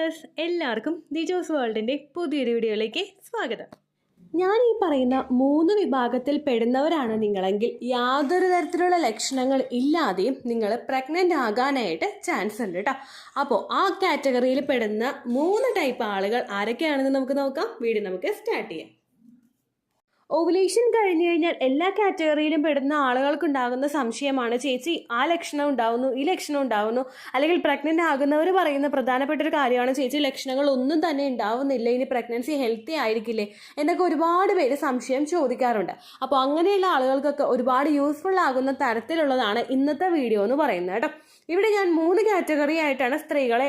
Viewers, എല്ലാവർക്കും ദിജോസ് വേൾഡിൻ്റെ പുതിയൊരു വീഡിയോയിലേക്ക് സ്വാഗതം. ഞാൻ ഈ പറയുന്ന 3 വിഭാഗത്തിൽ പെടുന്നവരാണ് നിങ്ങളെങ്കിൽ യാതൊരു തരത്തിലുള്ള ലക്ഷണങ്ങൾ ഇല്ലാതെയും നിങ്ങൾ പ്രഗ്നൻ്റ് ആകാനായിട്ട് ചാൻസ് ഉണ്ട് കേട്ടോ. അപ്പോൾ ആ കാറ്റഗറിയിൽ പെടുന്ന 3 ടൈപ്പ് ആളുകൾ ആരൊക്കെയാണെന്ന് നമുക്ക് നോക്കാം. വീഡിയോ നമുക്ക് സ്റ്റാർട്ട് ചെയ്യാം. ഓവുലേഷൻ കഴിഞ്ഞു കഴിഞ്ഞാൽ എല്ലാ കാറ്റഗറിയിലും പെടുന്ന ആളുകൾക്കുണ്ടാകുന്ന സംശയമാണ്, ചേച്ചി ആ ലക്ഷണം ഉണ്ടാവുന്നു, ഈ ലക്ഷണം ഉണ്ടാവുന്നു, അല്ലെങ്കിൽ പ്രഗ്നൻ്റ് ആകുന്നവർ പറയുന്ന പ്രധാനപ്പെട്ട ഒരു കാര്യമാണ്, ചേച്ചി ലക്ഷണങ്ങൾ ഒന്നും തന്നെ ഉണ്ടാവുന്നില്ല, ഇനി പ്രഗ്നൻസി ഹെൽത്തി ആയിരിക്കില്ലേ എന്നൊക്കെ ഒരുപാട് പേര് സംശയം ചോദിക്കാറുണ്ട്. അപ്പോൾ അങ്ങനെയുള്ള ആളുകൾക്കൊക്കെ ഒരുപാട് യൂസ്ഫുൾ ആകുന്ന തരത്തിലുള്ളതാണ് ഇന്നത്തെ വീഡിയോ എന്ന് പറയുന്നത് കേട്ടോ. ഇവിടെ ഞാൻ 3 കാറ്റഗറി ആയിട്ടാണ് സ്ത്രീകളെ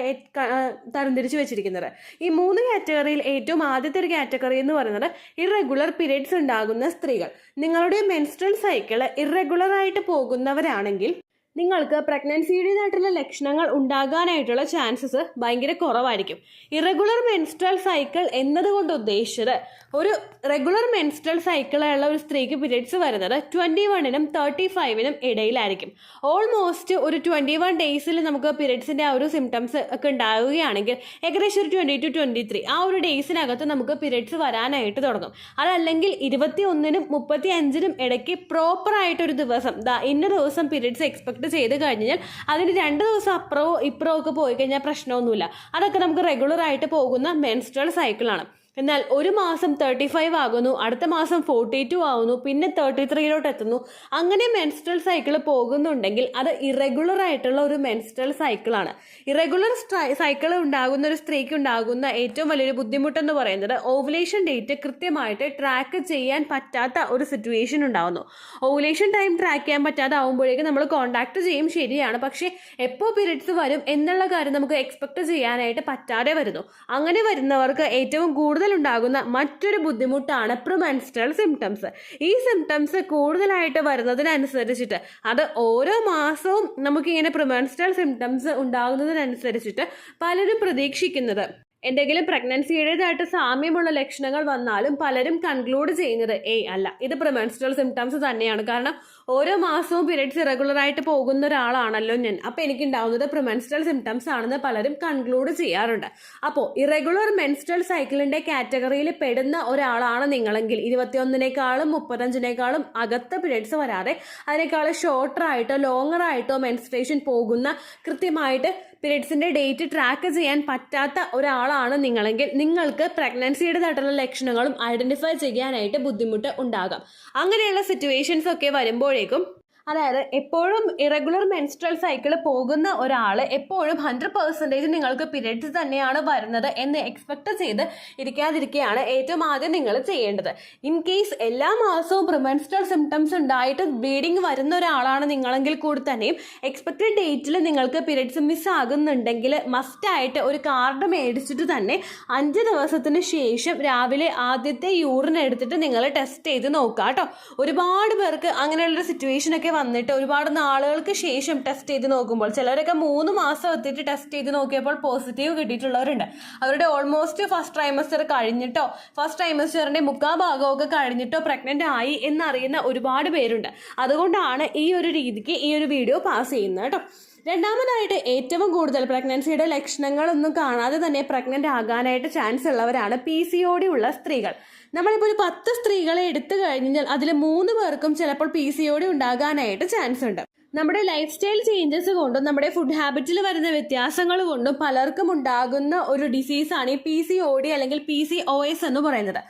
തരംതിരിച്ച് വെച്ചിരിക്കുന്നത്. ഈ 3 കാറ്റഗറിയിൽ ഏറ്റവും ആദ്യത്തെ ഒരു കാറ്റഗറി എന്ന് പറയുന്നത് ഇറഗുലർ പീരിയഡ്സ് ഉണ്ടാകുന്ന സ്ത്രീകൾ. നിങ്ങളുടെ മെൻസ്ട്രൽ സൈക്കിൾ ഇറഗുലർ ആയിട്ട് പോകുന്നവരാണെങ്കിൽ നിങ്ങൾക്ക് പ്രഗ്നൻസിയുടേതായിട്ടുള്ള ലക്ഷണങ്ങൾ ഉണ്ടാകാനായിട്ടുള്ള ചാൻസസ് ഭയങ്കര കുറവായിരിക്കും. ഇറഗുലർ മെൻസ്ട്രൽ സൈക്കിൾ എന്നതുകൊണ്ട് ഉദ്ദേശിച്ചത് ഒരു റെഗുലർ മെൻസ്ട്രൽ സൈക്കിളുള്ള ഒരു സ്ത്രീക്ക് പീരിയഡ്സ് വരുന്നത് 21നും 35നും ഇടയിലായിരിക്കും. ഓൾമോസ്റ്റ് ഒരു 21 ഡേയ്സിൽ നമുക്ക് പീരിയഡ്സിൻ്റെ ആ ഒരു സിംറ്റംസ് ഒക്കെ ഉണ്ടാവുകയാണെങ്കിൽ ഏകദേശം ഒരു 20 to 23 ആ ഒരു ഡേയ്സിനകത്ത് നമുക്ക് പീരിയഡ്സ് വരാനായിട്ട് തുടങ്ങും. അതല്ലെങ്കിൽ 21നും 35നും ഇടയ്ക്ക് പ്രോപ്പറായിട്ടൊരു ദിവസം ഇന്ന ദിവസം പീരിയഡ്സ് എക്സ്പെക്ട് ചെയ്ത് കഴിഞ്ഞാൽ അതിന് 2 ദിവസം അപ്പുറമോ ഇപ്പുറമോ ഒക്കെ പോയി കഴിഞ്ഞാൽ പ്രശ്നമൊന്നുമില്ല. അതൊക്കെ നമുക്ക് റെഗുലർ ആയിട്ട് പോകുന്ന മെൻസ്ട്രൽ സൈക്കിളാണ്. എന്നാൽ ഒരു മാസം 35 ആകുന്നു, അടുത്ത മാസം 42 ആകുന്നു, പിന്നെ 33 എത്തുന്നു. അങ്ങനെ മെൻസ്ട്രൽ സൈക്കിൾ പോകുന്നുണ്ടെങ്കിൽ അത് ഇറഗുലർ ആയിട്ടുള്ള ഒരു മെൻസ്ട്രൽ സൈക്കിളാണ്. ഇറഗുലർ സൈക്കിൾ ഉണ്ടാകുന്ന ഒരു സ്ത്രീക്ക് ഉണ്ടാകുന്ന ഏറ്റവും വലിയൊരു ബുദ്ധിമുട്ടെന്ന് പറയുന്നത് ഓവുലേഷൻ ഡേറ്റ് കൃത്യമായിട്ട് ട്രാക്ക് ചെയ്യാൻ പറ്റാത്ത ഒരു സിറ്റുവേഷൻ ഉണ്ടാകുന്നു. ഓവുലേഷൻ ടൈം ട്രാക്ക് ചെയ്യാൻ പറ്റാതെ ആകുമ്പോഴേക്കും നമ്മൾ കോൺടാക്ട് ചെയ്യും, ശരിയാണ്, പക്ഷേ എപ്പോൾ പീരിയഡ്സ് വരും എന്നുള്ള കാര്യം നമുക്ക് എക്സ്പെക്ട് ചെയ്യാനായിട്ട് പറ്റാതെ വരുന്നു. അങ്ങനെ വരുന്നവർക്ക് ഏറ്റവും കൂടുതൽ ഉണ്ടാകുന്ന മറ്റൊരു ബുദ്ധിമുട്ടാണ് പ്രിമെൻസ്ട്രൽ സിംറ്റംസ്. ഈ സിംറ്റംസ് കൂടുതലായിട്ട് വരുന്നതിനനുസരിച്ചിട്ട് അത് ഓരോ മാസവും നമുക്കിങ്ങനെ പ്രിമെൻസ്ട്രൽ സിംറ്റംസ് ഉണ്ടാകുന്നതിനനുസരിച്ചിട്ട് പലരും പ്രതീക്ഷിക്കുന്നത് എന്തെങ്കിലും പ്രഗ്നൻസിയുടേതായിട്ട് സാമ്യമുള്ള ലക്ഷണങ്ങൾ വന്നാലും പലരും കൺക്ലൂഡ് ചെയ്യുന്നത് അല്ല, ഇത് പ്രിമെൻസ്ട്രൽ സിംറ്റംസ് തന്നെയാണ്. കാരണം ഓരോ മാസവും പീരിയഡ്സ് ഇറഗുലറായിട്ട് പോകുന്ന ഒരാളാണല്ലോ ഞാൻ, അപ്പോൾ എനിക്കുണ്ടാവുന്നത് പ്രിമെൻസ്ട്രൽ സിംറ്റംസ് ആണെന്ന് പലരും കൺക്ലൂഡ് ചെയ്യാറുണ്ട്. അപ്പോൾ ഇറഗുലർ മെൻസ്ട്രൽ സൈക്കിളിൻ്റെ കാറ്റഗറിയിൽ പെടുന്ന ഒരാളാണ് നിങ്ങളെങ്കിൽ 21നേക്കാളും 35നേക്കാളും അകത്ത് പീരിയഡ്സ് വരാതെ അതിനേക്കാളും ഷോർട്ടറായിട്ടോ ലോങ്ങറായിട്ടോ മെൻസ്ട്രേഷൻ പോകുന്ന കൃത്യമായിട്ട് പീരിയഡ്സിൻ്റെ ഡേറ്റ് ട്രാക്ക് ചെയ്യാൻ പറ്റാത്ത ഒരാളാണ് നിങ്ങളെങ്കിൽ നിങ്ങൾക്ക് പ്രഗ്നൻസിയുടേതായിട്ടുള്ള ലക്ഷണങ്ങളും ഐഡൻറ്റിഫൈ ചെയ്യാനായിട്ട് ബുദ്ധിമുട്ട് ഉണ്ടാകാം. അങ്ങനെയുള്ള സിറ്റുവേഷൻസ് ഒക്കെ വരുമ്പോഴേക്കും, അതായത് എപ്പോഴും ഇറഗുലർ മെൻസ്ട്രൽ സൈക്കിൾ പോകുന്ന ഒരാൾ എപ്പോഴും 100% നിങ്ങൾക്ക് പീരിയഡ്സ് തന്നെയാണ് വരുന്നത് എന്ന് എക്സ്പെക്ട് ചെയ്ത് ഇരിക്കാതിരിക്കുകയാണ് ഏറ്റവും ആദ്യം നിങ്ങൾ ചെയ്യേണ്ടത്. ഇൻ കേസ് എല്ലാ മാസവും പ്രിമെൻസ്ട്രൽ സിംറ്റംസ് ഉണ്ടായിട്ട് ബ്ലീഡിങ് വരുന്ന ഒരാളാണ് നിങ്ങളെങ്കിൽ കൂടി തന്നെയും എക്സ്പെക്റ്റഡ് ഡേറ്റിൽ നിങ്ങൾക്ക് പീരിയഡ്സ് മിസ് ആകുന്നുണ്ടെങ്കിൽ മസ്റ്റായിട്ട് ഒരു കാർഡ് മേടിച്ചിട്ട് തന്നെ 5 ദിവസത്തിന് ശേഷം രാവിലെ ആദ്യത്തെ യൂറിൻ എടുത്തിട്ട് നിങ്ങൾ ടെസ്റ്റ് ചെയ്ത് നോക്കുക കേട്ടോ. ഒരുപാട് പേർക്ക് അങ്ങനെയുള്ളൊരു സിറ്റുവേഷനൊക്കെ വന്നിട്ട് ഒരുപാട് നാളുകൾക്ക് ശേഷം ടെസ്റ്റ് ചെയ്ത് നോക്കുമ്പോൾ ചിലരൊക്കെ 3 മാസം എത്തിയിട്ട് ടെസ്റ്റ് ചെയ്ത് നോക്കിയപ്പോൾ പോസിറ്റീവ് കിട്ടിയിട്ടുള്ളവരുണ്ട്. അവരുടെ ഓൾമോസ്റ്റ് ഫസ്റ്റ് ട്രൈമസ്റ്റർ കഴിഞ്ഞിട്ടോ ഫസ്റ്റ് ട്രൈമസ്റ്ററിന്റെ 3/4 ഭാഗമൊക്കെ കഴിഞ്ഞിട്ടോ പ്രഗ്നന്റ് ആയി എന്നറിയുന്ന ഒരുപാട് പേരുണ്ട്. അതുകൊണ്ടാണ് ഈ ഒരു രീതിക്ക് ഈ ഒരു വീഡിയോ പാസ് ചെയ്യുന്നത് കേട്ടോ. രണ്ടാമതായിട്ട് ഏറ്റവും കൂടുതൽ പ്രഗ്നൻസിയുടെ ലക്ഷണങ്ങളൊന്നും കാണാതെ തന്നെ പ്രഗ്നന്റ് ആകാനായിട്ട് ചാൻസ് ഉള്ളവരാണ് PCOD ഉള്ള സ്ത്രീകൾ. നമ്മളിപ്പോൾ ഒരു 10 സ്ത്രീകളെ എടുത്തു കഴിഞ്ഞാൽ അതിൽ 3 പേർക്കും ചിലപ്പോൾ PCOD ഉണ്ടാകാനായിട്ട് ചാൻസ് ഉണ്ട്. നമ്മുടെ ലൈഫ് സ്റ്റൈൽ ചേഞ്ചസ് കൊണ്ടും നമ്മുടെ ഫുഡ് ഹാബിറ്റിൽ വരുന്ന വ്യത്യാസങ്ങൾ കൊണ്ടും പലർക്കും ഉണ്ടാകുന്ന ഒരു ഡിസീസാണ് ഈ PCOD അല്ലെങ്കിൽ PCOS എന്ന് പറയുന്നത്.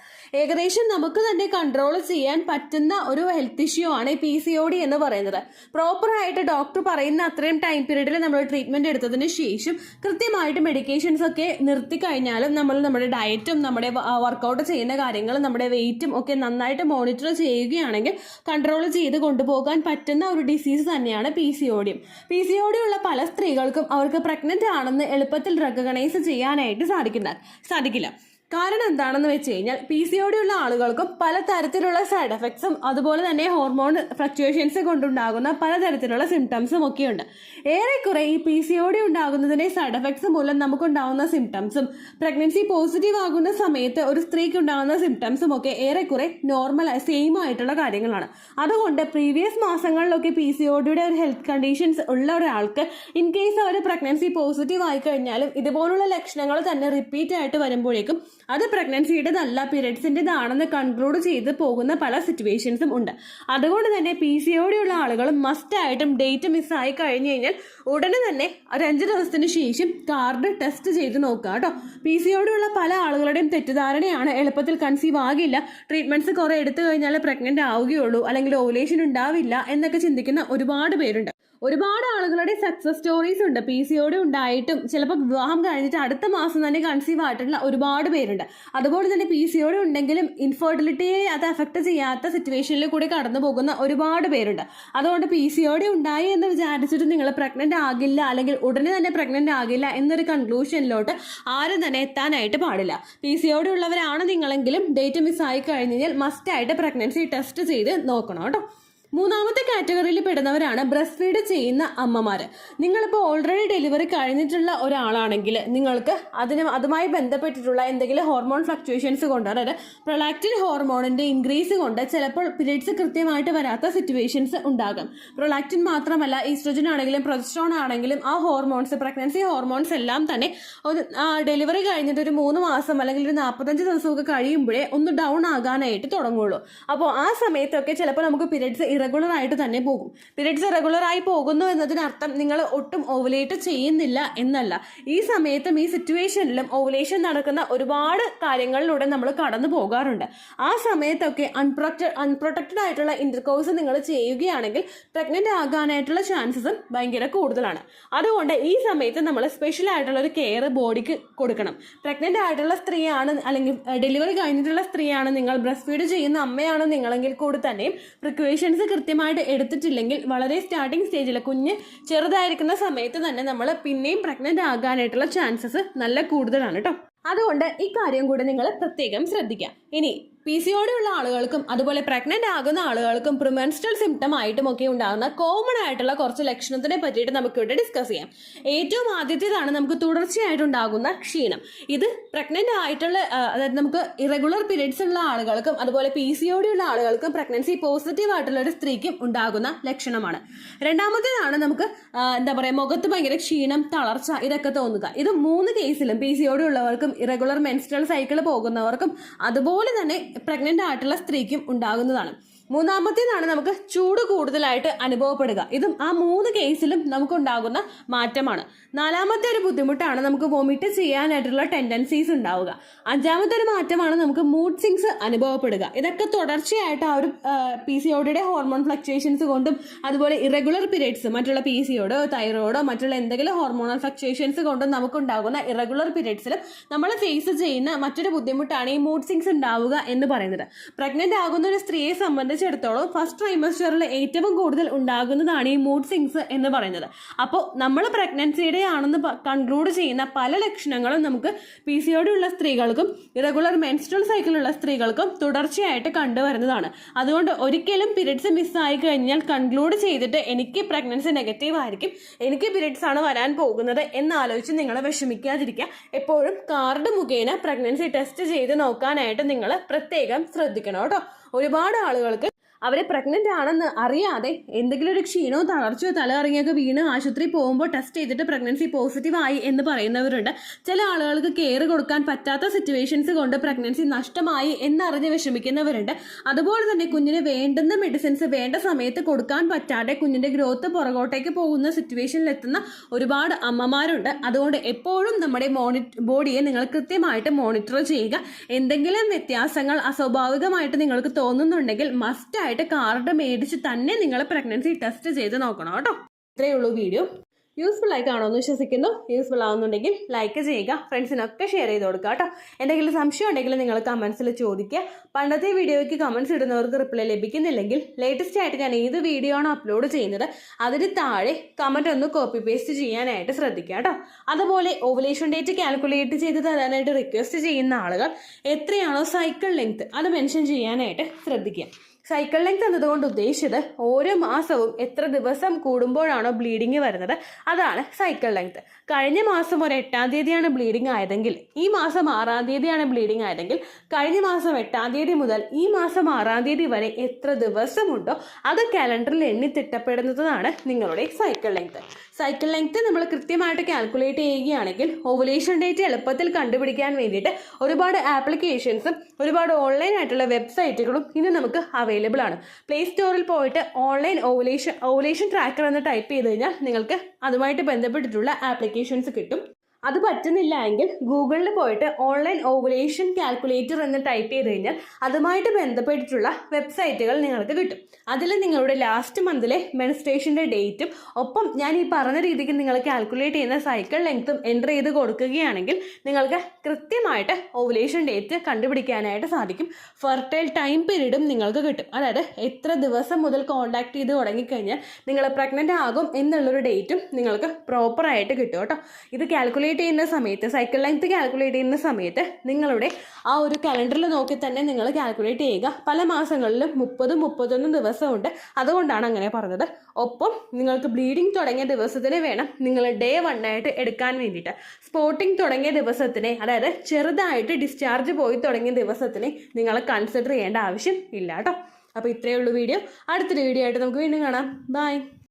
ഏകദേശം നമുക്ക് തന്നെ കൺട്രോൾ ചെയ്യാൻ പറ്റുന്ന ഒരു ഹെൽത്ത് ഇഷ്യൂ ആണ് ഈ PCOD എന്ന് പറയുന്നത്. പ്രോപ്പറായിട്ട് ഡോക്ടർ പറയുന്ന അത്രയും ടൈം പീരീഡിൽ നമ്മൾ ട്രീറ്റ്മെൻറ്റ് എടുത്തതിന് ശേഷം കൃത്യമായിട്ട് മെഡിക്കേഷൻസ് ഒക്കെ നിർത്തി കഴിഞ്ഞാലും നമ്മൾ നമ്മുടെ ഡയറ്റും നമ്മുടെ വർക്കൗട്ട് ചെയ്യുന്ന കാര്യങ്ങളും നമ്മുടെ വെയിറ്റും ഒക്കെ നന്നായിട്ട് മോണിറ്റർ ചെയ്യുകയാണെങ്കിൽ കൺട്രോൾ ചെയ്ത് കൊണ്ടുപോകാൻ പറ്റുന്ന ഒരു ഡിസീസ് തന്നെയാണ് PCOD. PCOD ഉള്ള പല സ്ത്രീകൾക്കും അവർക്ക് പ്രഗ്നൻ്റ് ആണെന്ന് എളുപ്പത്തിൽ റെക്കഗ്നൈസ് ചെയ്യാനായിട്ട് സാധിക്കില്ല. കാരണം എന്താണെന്ന് വെച്ച് കഴിഞ്ഞാൽ PCOD ഉള്ള ആളുകൾക്കും പലതരത്തിലുള്ള സൈഡ് എഫക്ട്സും അതുപോലെ തന്നെ ഹോർമോൺ ഫ്ലക്ച്വേഷൻസ് കൊണ്ടുണ്ടാകുന്ന പലതരത്തിലുള്ള സിംറ്റംസും ഒക്കെയുണ്ട്. ഏറെക്കുറെ ഈ PCOD ഉണ്ടാകുന്നതിന്റെ സൈഡ് എഫക്ട്സ് മൂലം നമുക്കുണ്ടാകുന്ന സിംറ്റംസും പ്രഗ്നൻസി പോസിറ്റീവ് ആകുന്ന സമയത്ത് ഒരു സ്ത്രീക്ക് ഉണ്ടാകുന്ന സിംറ്റംസും ഒക്കെ ഏറെക്കുറെ നോർമൽ സെയിം ആയിട്ടുള്ള കാര്യങ്ങളാണ്. അതുകൊണ്ട് പ്രീവിയസ് മാസങ്ങളിലൊക്കെ PCODയുടെ ഒരു ഹെൽത്ത് കണ്ടീഷൻസ് ഉള്ള ഒരാൾക്ക് ഇൻ കേസ് അവർ പ്രഗ്നൻസി പോസിറ്റീവ് ആയി കഴിഞ്ഞാലും ഇതുപോലുള്ള ലക്ഷണങ്ങൾ തന്നെ റിപ്പീറ്റ് ആയിട്ട് വരുമ്പോഴേക്കും അത് പ്രഗ്നൻസിയുടേതല്ല പീരിയഡ്സിൻ്റെതാണെന്ന് കൺക്ലൂഡ് ചെയ്ത് പോകുന്ന പല സിറ്റുവേഷൻസും ഉണ്ട്. അതുകൊണ്ട് തന്നെ PCOD ഉള്ള ആളുകൾ മസ്റ്റായിട്ടും ഡേറ്റ് മിസ്സായി കഴിഞ്ഞു കഴിഞ്ഞാൽ ഉടനെ തന്നെ ഒരു 5 ദിവസത്തിന് ശേഷം കാർഡ് ടെസ്റ്റ് ചെയ്ത് നോക്കുക കേട്ടോ. PCOD ഉള്ള പല ആളുകളുടെയും തെറ്റിദ്ധാരണയാണ് എളുപ്പത്തിൽ കൺസീവ് ആകില്ല, ട്രീറ്റ്മെന്റ്സ് കുറെ എടുത്തു കഴിഞ്ഞാൽ പ്രഗ്നന്റ് ആവുകയുള്ളൂ അല്ലെങ്കിൽ ഓവുലേഷൻ ഉണ്ടാവില്ല എന്നൊക്കെ ചിന്തിക്കുന്ന ഒരുപാട് പേരുണ്ട്. ഒരുപാട് ആളുകളുടെ സക്സസ് സ്റ്റോറീസ് ഉണ്ട്. PCOD ഉണ്ടായിട്ടും ചിലപ്പോൾ വിവാഹം കഴിഞ്ഞിട്ട് അടുത്ത മാസം തന്നെ കൺസീവ് ആയിട്ടുള്ള ഒരുപാട് പേരുണ്ട്. അതുപോലെ തന്നെ PCOD ഉണ്ടെങ്കിലും ഇൻഫെർട്ടിലിറ്റിയെ അത് അഫക്റ്റ് ചെയ്യാത്ത സിറ്റുവേഷനിൽ കൂടി കടന്നു പോകുന്ന ഒരുപാട് പേരുണ്ട്. അതുകൊണ്ട് PCOD ഉണ്ടായി എന്ന് വിചാരിച്ചിട്ട് നിങ്ങൾ പ്രഗ്നന്റ് ആകില്ല അല്ലെങ്കിൽ ഉടനെ തന്നെ പ്രഗ്നന്റ് ആകില്ല എന്നൊരു കൺക്ലൂഷനിലോട്ട് ആരും തന്നെ എത്താനായിട്ട് പാടില്ല. PCOD ഉള്ളവരാണ് നിങ്ങളെങ്കിലും ഡേറ്റ് മിസ് ആയി കഴിഞ്ഞാൽ മസ്റ്റായിട്ട് പ്രഗ്നൻസി ടെസ്റ്റ് ചെയ്ത് നോക്കണം കേട്ടോ. മൂന്നാമത്തെ കാറ്റഗറിയിൽ പെടുന്നവരാണ് ബ്രസ്റ്റ് ഫീഡ് ചെയ്യുന്ന അമ്മമാർ. നിങ്ങളിപ്പോൾ ഓൾറെഡി ഡെലിവറി കഴിഞ്ഞിട്ടുള്ള ഒരാളാണെങ്കിൽ നിങ്ങൾക്ക് അതുമായി ബന്ധപ്പെട്ടിട്ടുള്ള എന്തെങ്കിലും ഹോർമോൺ ഫ്ലക്ച്വേഷൻസ് കൊണ്ട്, അതായത് പ്രൊലാക്റ്റിൻ ഹോർമോണിന്റെ ഇൻക്രീസ് കൊണ്ട് ചിലപ്പോൾ പീരിയഡ്സ് കൃത്യമായിട്ട് വരാത്ത സിറ്റുവേഷൻസ് ഉണ്ടാകും. പ്രൊലാക്റ്റിൻ മാത്രമല്ല, ഈസ്ട്രോജൻ ആണെങ്കിലും പ്രൊജസ്ട്രോൺ ആണെങ്കിലും ആ ഹോർമോൺസ്, പ്രഗ്നൻസി ഹോർമോൺസ് എല്ലാം തന്നെ ഒരു ഡെലിവറി കഴിഞ്ഞിട്ട് ഒരു 3 മാസം അല്ലെങ്കിൽ ഒരു 45 ദിവസമൊക്കെ കഴിയുമ്പോഴേ ഒന്ന് ഡൗൺ ആകാനായിട്ട് തുടങ്ങുള്ളൂ. അപ്പോൾ ആ സമയത്തൊക്കെ ചിലപ്പോൾ നമുക്ക് പീരിയഡ്സ് ഇറഗുലർ ആയിട്ട് തന്നെ പോകും. പീരിയഡ്സ് റെഗുലർ ആയി പോകുന്നു എന്നതിനർത്ഥം നിങ്ങൾ ഒട്ടും ഓവുലേറ്റ് ചെയ്യുന്നില്ല എന്നല്ല. ഈ സമയത്തും ഈ സിറ്റുവേഷനിലും ഓവുലേഷൻ നടക്കുന്ന ഒരുപാട് കാര്യങ്ങളിലൂടെ നമ്മൾ കടന്നു പോകാറുണ്ട്. ആ സമയത്തൊക്കെ അൺപ്രൊട്ടക്റ്റഡ് ആയിട്ടുള്ള ഇന്റർകോഴ്സ് നിങ്ങൾ ചെയ്യുകയാണെങ്കിൽ പ്രഗ്നന്റ് ആകാനായിട്ടുള്ള ചാൻസസും ഭയങ്കര കൂടുതലാണ്. അതുകൊണ്ട് ഈ സമയത്ത് നമ്മൾ സ്പെഷ്യൽ ആയിട്ടുള്ള ഒരു കെയർ ബോഡിക്ക് കൊടുക്കണം. പ്രഗ്നന്റ് ആയിട്ടുള്ള സ്ത്രീയാണ് അല്ലെങ്കിൽ ഡെലിവറി കഴിഞ്ഞിട്ടുള്ള സ്ത്രീയാണ് നിങ്ങൾ, ബ്രസ്റ്റ് ഫീഡ് ചെയ്യുന്ന അമ്മയാണ് നിങ്ങളെങ്കിൽ കൂടി തന്നെയും പ്രിക്വേഷൻസ് കൃത്യമായിട്ട് എടുത്തിട്ടില്ലെങ്കിൽ വളരെ സ്റ്റാർട്ടിംഗ് സ്റ്റേജിൽ കുഞ്ഞ് ചെറുതായിരിക്കുന്ന സമയത്ത് തന്നെ നമ്മൾ പിന്നെയും പ്രഗ്നന്റ് ആകാനായിട്ടുള്ള ചാൻസസ് നല്ല കൂടുതലാണ് കേട്ടോ. അതുകൊണ്ട് ഈ കാര്യം കൂടെ നിങ്ങൾ പ്രത്യേകം ശ്രദ്ധിക്കുക. ഇനി PCOD ഉള്ള ആളുകൾക്കും അതുപോലെ പ്രഗ്നന്റ് ആകുന്ന ആളുകൾക്കും പ്രിമെൻസ്ട്രൽ സിംറ്റം ആയിട്ടും ഒക്കെ ഉണ്ടാകുന്ന കോമൺ ആയിട്ടുള്ള കുറച്ച് ലക്ഷണത്തിനെ പറ്റിയിട്ട് നമുക്കിവിടെ ഡിസ്കസ് ചെയ്യാം. ഏറ്റവും ആദ്യത്തേതാണ് നമുക്ക് തുടർച്ചയായിട്ടുണ്ടാകുന്ന ക്ഷീണം. ഇത് പ്രഗ്നന്റ് ആയിട്ടുള്ള, അതായത് നമുക്ക് ഇറഗുലർ പീരിയഡ്സ് ഉള്ള ആളുകൾക്കും അതുപോലെ PCOD ഉള്ള ആളുകൾക്കും പ്രഗ്നൻസി പോസിറ്റീവ് ആയിട്ടുള്ള ഒരു സ്ത്രീക്കും ഉണ്ടാകുന്ന ലക്ഷണമാണ്. രണ്ടാമത്തേതാണ് നമുക്ക് എന്താ പറയുക, മുഖത്ത് ഭയങ്കര ക്ഷീണം, തളർച്ച ഇതൊക്കെ തോന്നുക. ഇത് 3 കേസിലും PCOD ഉള്ളവർക്കും ഇറഗുലർ മെൻസ്ട്രൽ സൈക്കിൾ പോകുന്നവർക്കും അതുപോലെ തന്നെ പ്രഗ്നന്റ് ആയിട്ടുള്ള സ്ത്രീക്കും ഉണ്ടാകുന്നതാണ്. മൂന്നാമത്തേതാണ് നമുക്ക് ചൂട് കൂടുതലായിട്ട് അനുഭവപ്പെടുക. ഇതും ആ 3 കേസിലും നമുക്കുണ്ടാകുന്ന മാറ്റമാണ്. നാലാമത്തെ ഒരു ബുദ്ധിമുട്ടാണ് നമുക്ക് വൊമിറ്റ് ചെയ്യാനായിട്ടുള്ള ടെൻഡൻസീസ് ഉണ്ടാവുക. അഞ്ചാമത്തെ ഒരു മാറ്റമാണ് നമുക്ക് മൂഡ് സ്വിങ്സ് അനുഭവപ്പെടുക. ഇതൊക്കെ തുടർച്ചയായിട്ട് ആ ഒരു PCODയുടെ ഹോർമോൺ ഫ്ലക്ച്വേഷൻസ് കൊണ്ടും അതുപോലെ ഇറഗുലർ പീരിയഡ്സ്, മറ്റുള്ള PCODോ തൈറോയിഡോ മറ്റുള്ള എന്തെങ്കിലും ഹോർമോണൽ ഫ്ലക്ച്വേഷൻസ് കൊണ്ടും നമുക്കുണ്ടാകുന്ന ഇറഗുലർ പീരിയഡ്സിലും നമ്മൾ ഫേസ് ചെയ്യുന്ന മറ്റൊരു ബുദ്ധിമുട്ടാണ് ഈ മൂഡ് സ്വിങ്സ് ഉണ്ടാവുക എന്ന് പറയുന്നത്. പ്രഗ്നന്റ് ആകുന്ന ഒരു സ്ത്രീയെ സംബന്ധിച്ചിടത്തോളം ഫസ്റ്റ് ട്രൈമസ്റ്ററിൽ ഏറ്റവും കൂടുതൽ ഉണ്ടാകുന്നതാണ് ഈ മൂഡ് സ്വിങ്സ് എന്ന് പറയുന്നത്. അപ്പോൾ നമ്മൾ പ്രഗ്നൻസിയുടെ ആണെന്ന് കൺക്ലൂഡ് ചെയ്യുന്ന പല ലക്ഷണങ്ങളും നമുക്ക് PCOD ഉള്ള സ്ത്രീകൾക്കും ഇറഗുലർ മെൻസ്ട്രൽ സൈക്കിളുള്ള സ്ത്രീകൾക്കും തുടർച്ചയായിട്ട് കണ്ടുവരുന്നതാണ്. അതുകൊണ്ട് ഒരിക്കലും പീരിയഡ്സ് മിസ്സായി കഴിഞ്ഞാൽ കൺക്ലൂഡ് ചെയ്തിട്ട് എനിക്ക് പ്രഗ്നൻസി നെഗറ്റീവ് ആയിരിക്കും, എനിക്ക് പീരിയഡ്സ് ആണ് വരാൻ പോകുന്നത് എന്നാലോചിച്ച് നിങ്ങൾ വിഷമിക്കാതിരിക്കുക. എപ്പോഴും കാർഡ് മുഖേന പ്രഗ്നൻസി ടെസ്റ്റ് ചെയ്ത് നോക്കാനായിട്ട് നിങ്ങൾ പ്രത്യേകം ശ്രദ്ധിക്കണം കേട്ടോ. ഒരുപാട് ആളുകൾക്ക് അവർ പ്രഗ്നന്റ് ആണെന്ന് അറിയാതെ എന്തെങ്കിലും ഒരു ക്ഷീണവും തളർച്ചയോ തലകറങ്ങിയൊക്കെ വീണ് ആശുപത്രി പോകുമ്പോൾ ടെസ്റ്റ് ചെയ്തിട്ട് പ്രഗ്നൻസി പോസിറ്റീവ് ആയി എന്ന് പറയുന്നവരുണ്ട്. ചില ആളുകൾക്ക് കെയർ കൊടുക്കാൻ പറ്റാത്ത സിറ്റുവേഷൻസ് കൊണ്ട് പ്രഗ്നൻസി നഷ്ടമായി എന്നറിഞ്ഞ് വിഷമിക്കുന്നവരുണ്ട്. അതുപോലെ തന്നെ കുഞ്ഞിന് വേണ്ടുന്ന മെഡിസിൻസ് വേണ്ട സമയത്ത് കൊടുക്കാൻ പറ്റാതെ കുഞ്ഞിന്റെ ഗ്രോത്ത് പുറകോട്ടേക്ക് പോകുന്ന സിറ്റുവേഷനിൽ എത്തുന്ന ഒരുപാട് അമ്മമാരുണ്ട്. അതുകൊണ്ട് എപ്പോഴും നമ്മുടെ ബോഡിയെ നിങ്ങൾ കൃത്യമായിട്ട് മോണിറ്റർ ചെയ്യുക. എന്തെങ്കിലും വ്യത്യാസങ്ങൾ അസ്വാഭാവികമായിട്ട് നിങ്ങൾക്ക് തോന്നുന്നുണ്ടെങ്കിൽ മസ്റ്റായിട്ട് കാർഡ് മേടിച്ച് തന്നെ നിങ്ങൾ പ്രഗ്നൻസി ടെസ്റ്റ് ചെയ്ത് നോക്കണം കേട്ടോ. ഇത്രയേ ഉള്ളൂ വീഡിയോ. യൂസ്ഫുൾ ആയി കാണുമെന്ന് വിശ്വസിക്കുന്നു. യൂസ്ഫുൾ ആവുന്നുണ്ടെങ്കിൽ ലൈക്ക് ചെയ്യുക, ഫ്രണ്ട്സിനൊക്കെ ഷെയർ ചെയ്ത് കൊടുക്കുക കേട്ടോ. എന്തെങ്കിലും സംശയം ഉണ്ടെങ്കിൽ നിങ്ങൾ കമൻസിൽ ചോദിക്കുക. പണ്ടത്തെ വീഡിയോയ്ക്ക് കമൻസ് ഇടുന്നവർക്ക് റിപ്ലൈ ലഭിക്കുന്നില്ലെങ്കിൽ ലേറ്റസ്റ്റ് ആയിട്ട് ഞാൻ ഏത് വീഡിയോ ആണോ അപ്ലോഡ് ചെയ്യുന്നത് അതിന് താഴെ കമൻറ്റ് ഒന്ന് കോപ്പി പേസ്റ്റ് ചെയ്യാനായിട്ട് ശ്രദ്ധിക്കുക കേട്ടോ. അതുപോലെ ഓവുലേഷൻ ഡേറ്റ് കാൽക്കുലേറ്റ് ചെയ്ത് തരാനായിട്ട് റിക്വസ്റ്റ് ചെയ്യുന്ന ആളുകൾ എത്രയാണോ സൈക്കിൾ ലെങ്ത് അത് മെൻഷൻ ചെയ്യാനായിട്ട് ശ്രദ്ധിക്കുക. സൈക്കിൾ ലെങ്ത് എന്നതുകൊണ്ട് ഉദ്ദേശിച്ചത് ഓരോ മാസവും എത്ര ദിവസം കൂടുമ്പോഴാണോ ബ്ലീഡിങ് വരുന്നത് അതാണ് സൈക്കിൾ ലെങ്ത്. കഴിഞ്ഞ മാസം ഒരു 8-ാം തീയതിയാണ് ബ്ലീഡിങ് ആയതെങ്കിൽ ഈ മാസം 6-ാം തീയതിയാണ് ബ്ലീഡിങ് ആയതെങ്കിൽ കഴിഞ്ഞ മാസം 8-ാം തീയതി മുതൽ ഈ മാസം 6-ാം തീയതി വരെ എത്ര ദിവസമുണ്ടോ അത് കാലണ്ടറിൽ എണ്ണി തിട്ടപ്പെടുന്നതാണ് നിങ്ങളുടെ സൈക്കിൾ ലെങ്ത്. സൈക്കിൾ ലെങ്ത് നമ്മൾ കൃത്യമായിട്ട് കാൽക്കുലേറ്റ് ചെയ്യുകയാണെങ്കിൽ ഓവുലേഷൻ ഡേറ്റ് എളുപ്പത്തിൽ കണ്ടുപിടിക്കാൻ വേണ്ടിയിട്ട് ഒരുപാട് ആപ്ലിക്കേഷൻസും ഒരുപാട് ഓൺലൈൻ ആയിട്ടുള്ള വെബ്സൈറ്റുകളും ഇന്ന് നമുക്ക് അവൈലബിൾ ആണ്. പ്ലേ സ്റ്റോറിൽ പോയിട്ട് ഓൺലൈൻ ഓവുലേഷൻ ട്രാക്കർ എന്ന് ടൈപ്പ് ചെയ്ത് കഴിഞ്ഞാൽ നിങ്ങൾക്ക് അതുമായിട്ട് ബന്ധപ്പെട്ടിട്ടുള്ള ആപ്ലിക്കേഷൻസ് കിട്ടും. അത് പറ്റുന്നില്ല എങ്കിൽ ഗൂഗിളിൽ പോയിട്ട് ഓൺലൈൻ ഓവുലേഷൻ കാൽക്കുലേറ്റർ എന്ന് ടൈപ്പ് ചെയ്ത് കഴിഞ്ഞാൽ അതുമായിട്ട് ബന്ധപ്പെട്ടിട്ടുള്ള വെബ്സൈറ്റുകൾ നിങ്ങൾക്ക് കിട്ടും. അതിൽ നിങ്ങളുടെ ലാസ്റ്റ് മന്തിലെ മെൻസ്ട്രേഷൻ്റെ ഡേറ്റും ഒപ്പം ഞാൻ ഈ പറഞ്ഞ രീതിക്ക് നിങ്ങൾ കാൽക്കുലേറ്റ് ചെയ്യുന്ന സൈക്കിൾ ലെങ്ത്തും എൻ്റർ ചെയ്ത് കൊടുക്കുകയാണെങ്കിൽ നിങ്ങൾക്ക് കൃത്യമായിട്ട് ഓവുലേഷൻ ഡേറ്റ് കണ്ടുപിടിക്കാനായിട്ട് സാധിക്കും. ഫെർട്ടൈൽ ടൈം പീരീഡും നിങ്ങൾക്ക് കിട്ടും. അതായത് എത്ര ദിവസം മുതൽ കോൺടാക്ട് ചെയ്ത് തുടങ്ങിക്കഴിഞ്ഞാൽ നിങ്ങൾ പ്രഗ്നൻ്റ് ആകും എന്നുള്ളൊരു ഡേറ്റും നിങ്ങൾക്ക് പ്രോപ്പറായിട്ട് കിട്ടും കേട്ടോ. ഇത് കാൽക്കുലേറ്റ് ചെയ്യുന്ന സമയത്ത് സൈക്കിൾ ലെങ്ത് കാൽക്കുലേറ്റ് ചെയ്യുന്ന സമയത്ത് നിങ്ങളുടെ ആ ഒരു കലണ്ടറിൽ നോക്കി തന്നെ നിങ്ങൾ കാൽക്കുലേറ്റ് ചെയ്യുക. പല മാസങ്ങളിലും 30-31 ദിവസമുണ്ട്, അതുകൊണ്ടാണ് അങ്ങനെ പറഞ്ഞത്. ഒപ്പം നിങ്ങൾക്ക് ബ്ലീഡിങ് തുടങ്ങിയ ദിവസത്തിന് വേണം നിങ്ങൾ ഡേ 1 ആയിട്ട് എടുക്കാൻ വേണ്ടിയിട്ട്. സ്പോട്ടിങ് തുടങ്ങിയ ദിവസത്തിനെ, അതായത് ചെറുതായിട്ട് ഡിസ്ചാർജ് പോയി തുടങ്ങിയ ദിവസത്തിനെ നിങ്ങൾ കൺസിഡർ ചെയ്യേണ്ട ആവശ്യം ഇല്ല കേട്ടോ. അപ്പോൾ ഇത്രയേ ഉള്ളൂ വീഡിയോ. അടുത്തൊരു വീഡിയോ ആയിട്ട് നമുക്ക് വീണ്ടും കാണാം. ബൈ.